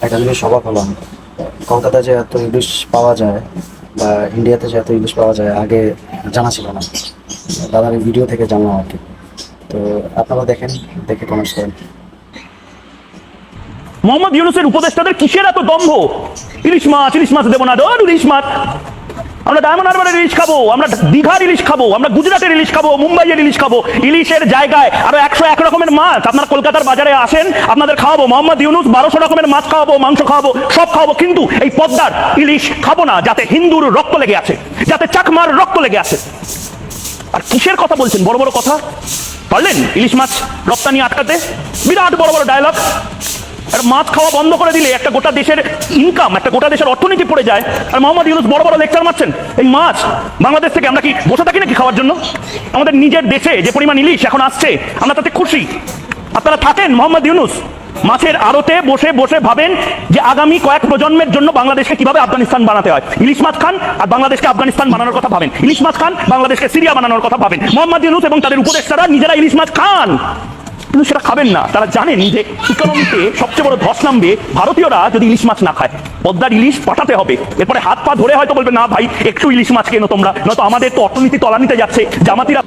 একটা জিনিস অবাক হলাম, কলকাতায় যে এত ইলিশ পাওয়া যায় বা ইন্ডিয়াতে যে এত ইলিশ পাওয়া যায় আগে জানা ছিল না। দাদার এই ভিডিও থেকে জানলাম আর কি। তো আপনারা দেখেন, দেখে কমেন্টস করেন। মোহাম্মদ ইউনূসের উপদেষ্টাদের কিসের এত দম্ভ? ইলিশ মাছ দেবো না, ধর ইলিশ মাছ। আমরা ডায়মন্ড হারবারের ইলিশ খাবো, আমরা দীঘার ইলিশ খাবো, আমরা গুজরাটের ইলিশ খাবো, মুম্বাইয়ের ইলিশ খাবো। ইলিশের জায়গায় আরো 101 রকমের মাছ আপনার কলকাতার বাজারে আসেন, আপনাদের খাওয়াবো। মোহাম্মদ ইউনূস 1200 রকমের মাছ খাওয়াবো, মাংস খাওয়াবো, সব খাওয়াবো, কিন্তু এই পদ্মার ইলিশ খাবো না, যাতে হিন্দুর রক্ত লেগে আছে, যাতে চাকমার রক্ত লেগে আছে। আর কিসের কথা বলছেন? বড় বড় কথা পারলেন ইলিশ মাছ রপ্তানি আটকাতে? বিরাট বড় বড় ডায়লগ। আর মাছ খাওয়া বন্ধ করে দিলে একটা গোটা দেশের ইনকাম, একটা গোটা দেশের অর্থনীতি পড়ে যায়। আর মোহাম্মদ ইউনূস বড় বড় লেকচার মারছেন। এই মাছ বাংলাদেশ থেকে আমরা কি বসে থাকি নাকি খাওয়ার জন্য? আমাদের নিজের দেশে যে পরিমাণ ইলিশ এখন আসছে, আমরা তাতে খুশি। আপনারা থাকেন মোহাম্মদ ইউনূস মাছের আড়তে বসে বসে ভাবেন যে আগামী কয়েক প্রজন্মের জন্য বাংলাদেশকে কিভাবে আফগানিস্তান বানাতে হয়। ইলিশ মাছ খান আর বাংলাদেশকে আফগানিস্তান বানানোর কথা ভাবেন। ইলিশ মাছ খান, বাংলাদেশকে সিরিয়া বানানোর কথা ভাবেন। মোহাম্মদ ইউনূস এবং তাদের উপদেষ্টারা নিজেরা ইলিশ মাছ খান, কিন্তু সেটা খাবেন না। তারা জানেন যে ইকোনমিতে সবচেয়ে বড় ধস নামবে ভারতীয়রা যদি ইলিশ মাছ না খায়। পদ্মার ইলিশ পাঠাতে হবে, এরপরে হাত পা ধরে হয়তো বলবে না ভাই একটু ইলিশ মাছ কেন তোমরা, নয়তো আমাদের তো অর্থনীতি তলানিতে যাচ্ছে। জামাতিরা